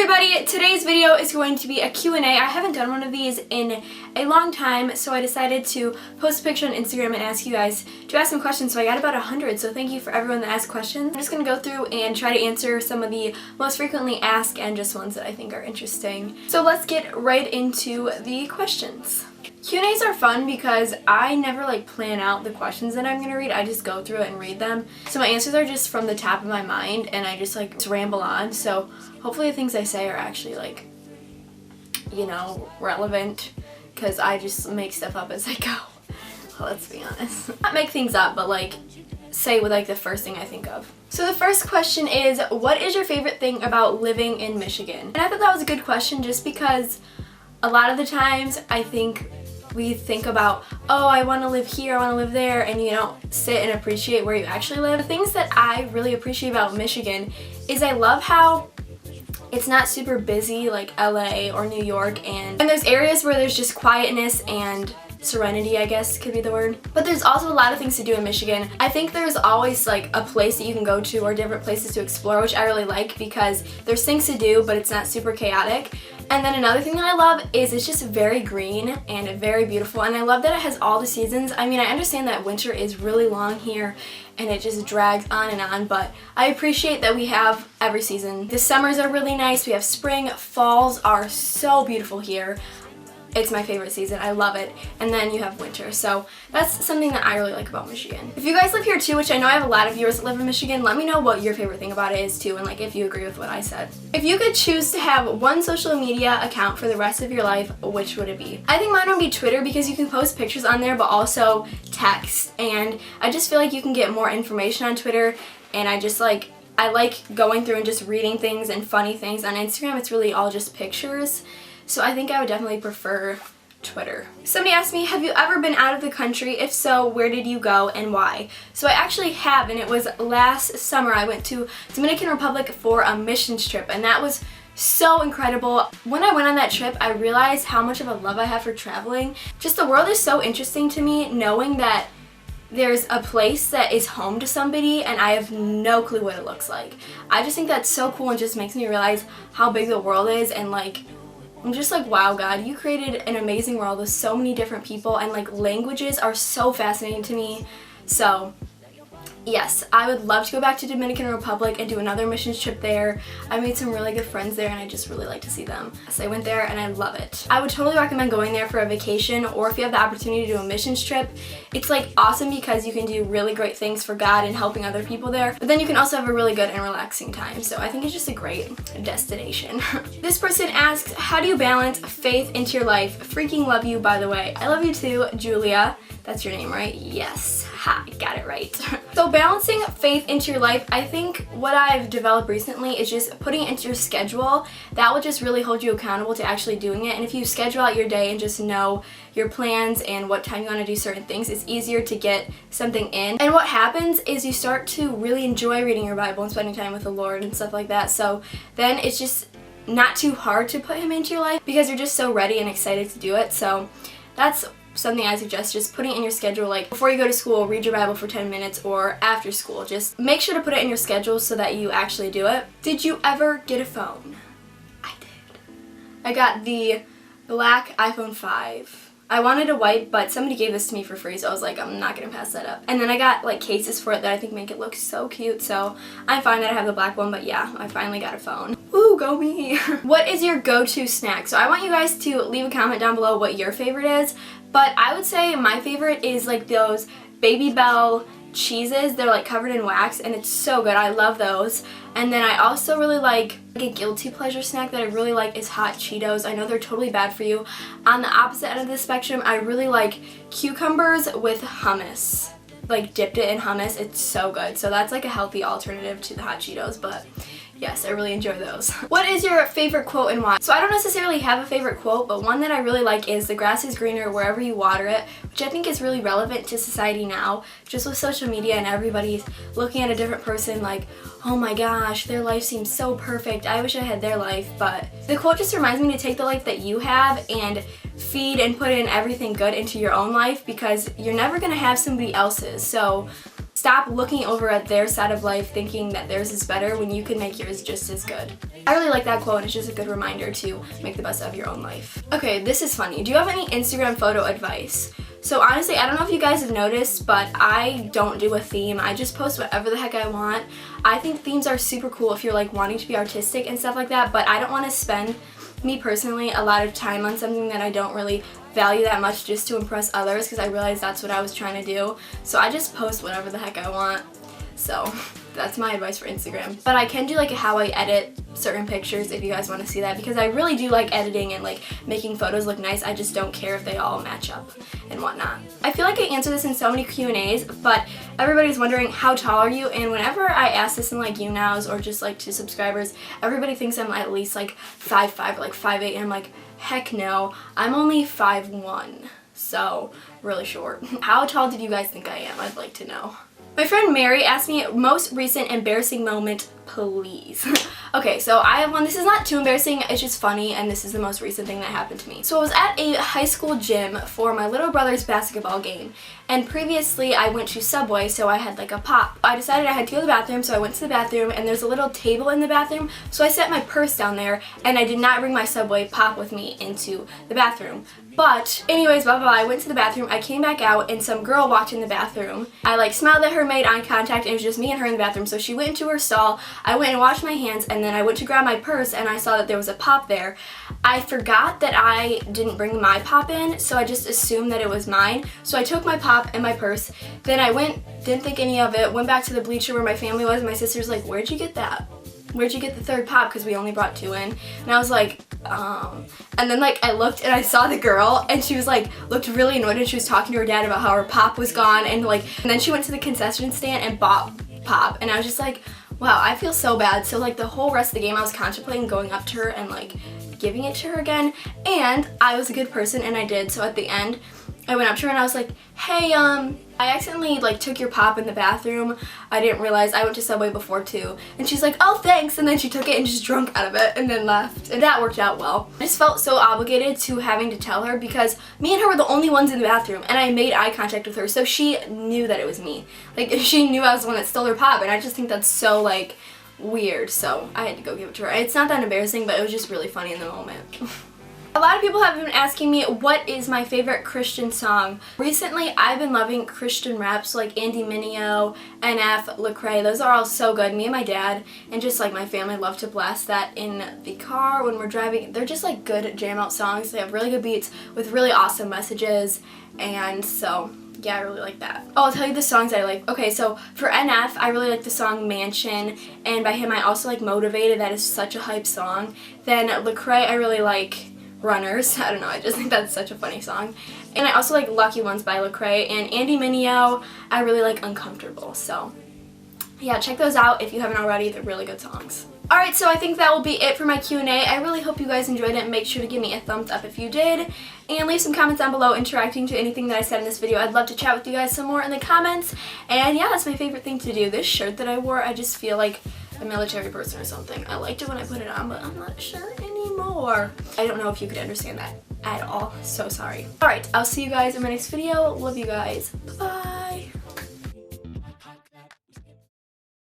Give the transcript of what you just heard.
everybody, today's video is going to be a Q&A. I haven't done one of these in a long time, so I decided to post a picture on Instagram and ask you guys to ask some questions. So I got about 100, so thank you for everyone that asked questions. I'm just going to go through and try to answer some of the most frequently asked and just ones that I think are interesting. So let's get right into the questions. Q&As are fun because I never plan out the questions that I'm going to read. I just go through it and read them. So my answers are just from the top of my mind and I just ramble on. So hopefully the things I say are actually relevant, because I just make stuff up as I go. Let's be honest. Not make things up, but say with the first thing I think of. So the first question is, what is your favorite thing about living in Michigan? And I thought that was a good question just because a lot of the times I think we think about, oh, I want to live here, I want to live there, and you don't sit and appreciate where you actually live. The things that I really appreciate about Michigan is I love how it's not super busy like LA or New York, and there's areas where there's just quietness and serenity, I guess could be the word. But there's also a lot of things to do in Michigan. I think there's always a place that you can go to or different places to explore, which I really like because there's things to do but it's not super chaotic. And then another thing that I love is it's just very green and very beautiful, and I love that it has all the seasons. I mean, I understand that winter is really long here and it just drags on and on, but I appreciate that we have every season. The summers are really nice, we have spring, falls are so beautiful here. It's my favorite season, I love it. And then you have winter, so that's something that I really like about Michigan. If you guys live here too, which I know I have a lot of viewers that live in Michigan, let me know what your favorite thing about it is too, and if you agree with what I said. If you could choose to have one social media account for the rest of your life, which would it be? I think mine would be Twitter because you can post pictures on there but also text, and I just feel like you can get more information on Twitter, and I like going through and just reading things and funny things. On Instagram it's really all just pictures. So I think I would definitely prefer Twitter. Somebody asked me, have you ever been out of the country? If so, where did you go and why? So I actually have, and it was last summer. I went to Dominican Republic for a missions trip, and that was so incredible. When I went on that trip, I realized how much of a love I have for traveling. Just the world is so interesting to me, knowing that there's a place that is home to somebody and I have no clue what it looks like. I just think that's so cool and just makes me realize how big the world is, and I'm just wow, God, you created an amazing world with so many different people, and languages are so fascinating to me. So yes, I would love to go back to Dominican Republic and do another missions trip there. I made some really good friends there and I just really like to see them. So I went there and I love it. I would totally recommend going there for a vacation, or if you have the opportunity to do a missions trip. It's awesome because you can do really great things for God and helping other people there, but then you can also have a really good and relaxing time. So I think it's just a great destination. This person asks, how do you balance faith into your life? Freaking love you, by the way. I love you too, Julia. That's your name, right? Yes. Ha, got it right. So balancing faith into your life, I think what I've developed recently is just putting it into your schedule. That will just really hold you accountable to actually doing it. And if you schedule out your day and just know your plans and what time you want to do certain things, it's easier to get something in. And what happens is you start to really enjoy reading your Bible and spending time with the Lord and stuff like that. So then it's just not too hard to put Him into your life because you're just so ready and excited to do it. So that's something I suggest, just putting it in your schedule, before you go to school, read your Bible for 10 minutes, or after school. Just make sure to put it in your schedule so that you actually do it. Did you ever get a phone? I did. I got the black iPhone 5. I wanted a white, but somebody gave this to me for free, so I was I'm not gonna pass that up. And then I got cases for it that I think make it look so cute, so I'm fine that I have the black one, but yeah, I finally got a phone. Woo, go me! What is your go-to snack? So I want you guys to leave a comment down below what your favorite is, but I would say my favorite is those Baby Bell cheeses. They're covered in wax and it's so good. I love those. And then I also really like a guilty pleasure snack that I really like is hot Cheetos. I know they're totally bad for you. On the opposite end of the spectrum, I really like cucumbers with hummus. Dipped it in hummus. It's so good. So that's a healthy alternative to the hot Cheetos, but yes, I really enjoy those. What is your favorite quote and why? So I don't necessarily have a favorite quote, but one that I really like is, the grass is greener wherever you water it, which I think is really relevant to society now, just with social media and everybody's looking at a different person oh my gosh, their life seems so perfect, I wish I had their life. But the quote just reminds me to take the life that you have and feed and put in everything good into your own life, because you're never going to have somebody else's. So Stop looking over at their side of life thinking that theirs is better when you can make yours just as good. I really like that quote, and it's just a good reminder to make the best of your own life. Okay, this is funny. Do you have any Instagram photo advice? So honestly, I don't know if you guys have noticed, but I don't do a theme. I just post whatever the heck I want. I think themes are super cool if you're like wanting to be artistic and stuff like that, but I don't want to spend, me personally, a lot of time on something that I don't really value that much just to impress others, because I realized that's what I was trying to do. So I just post whatever the heck I want. So that's my advice for Instagram. But I can do like how I edit certain pictures if you guys want to see that, because I really do like editing and like making photos look nice. I just don't care if they all match up and whatnot. I feel like I answer this in so many Q&As, but everybody's wondering how tall are you, and whenever I ask this in like YouNows or just like to subscribers, everybody thinks I'm at least like 5'5" or like 5'8", and I'm like, heck no, I'm only 5'1", so really short. How tall did you guys think I am? I'd like to know. My friend Mary asked me most recent embarrassing moment, please. Okay, so I have one. This is not too embarrassing, it's just funny, and this is the most recent thing that happened to me. So I was at a high school gym for my little brother's basketball game, and previously I went to Subway, so I had like a pop. I decided I had to go to the bathroom, so I went to the bathroom, and there's a little table in the bathroom, so I set my purse down there, and I did not bring my Subway pop with me into the bathroom. But anyways, blah blah blah, I went to the bathroom, I came back out, and some girl walked in the bathroom. I like smiled at her, made eye contact, and it was just me and her in the bathroom. So she went into her stall, I went and washed my hands, and then I went to grab my purse, and I saw that there was a pop there. I forgot that I didn't bring my pop in, so I just assumed that it was mine. So I took my pop and my purse, then I went, didn't think any of it, went back to the bleacher where my family was, and my sister's like, where'd you get that? Where'd you get the third pop? Because we only brought 2 in. And I was like, and then like I looked and I saw the girl, and she was like, looked really annoyed, and she was talking to her dad about how her pop was gone, and then she went to the concession stand and bought pop, and I was just like, wow, I feel so bad. So like the whole rest of the game I was contemplating going up to her and like giving it to her again, and I was a good person and I did. So at the end I went up to her and I was like, hey, I accidentally like took your pop in the bathroom. I didn't realize. I went to Subway before too. And she's like, oh, thanks. And then she took it and just drunk out of it and then left. And that worked out well. I just felt so obligated to having to tell her, because me and her were the only ones in the bathroom, and I made eye contact with her, so she knew that it was me. Like, she knew I was the one that stole her pop, and I just think that's so like weird. So I had to go give it to her. It's not that embarrassing, but it was just really funny in the moment. A lot of people have been asking me what is my favorite Christian song. Recently, I've been loving Christian raps like Andy Mineo, NF, Lecrae. Those are all so good. Me and my dad and just like my family love to blast that in the car when we're driving. They're just like good jam out songs. They have really good beats with really awesome messages, and so yeah, I really like that. Oh, I'll tell you the songs I like. Okay, so for NF, I really like the song Mansion, and by him I also like Motivated. That is such a hype song. Then Lecrae, I really like Runners. I don't know, I just think that's such a funny song. And I also like Lucky Ones by Lecrae, and Andy Mineo, I really like Uncomfortable. So yeah, check those out if you haven't already. They're really good songs. Alright, so I think that will be it for my Q&A. I really hope you guys enjoyed it. Make sure to give me a thumbs up if you did, and leave some comments down below interacting to anything that I said in this video. I'd love to chat with you guys some more in the comments. And yeah, that's my favorite thing to do. This shirt that I wore, I just feel like a military person or something. I liked it when I put it on, but I'm not sure anymore. I don't know if you could understand that at all, so sorry. Alright, I'll see you guys in my next video. Love you guys. Bye-bye.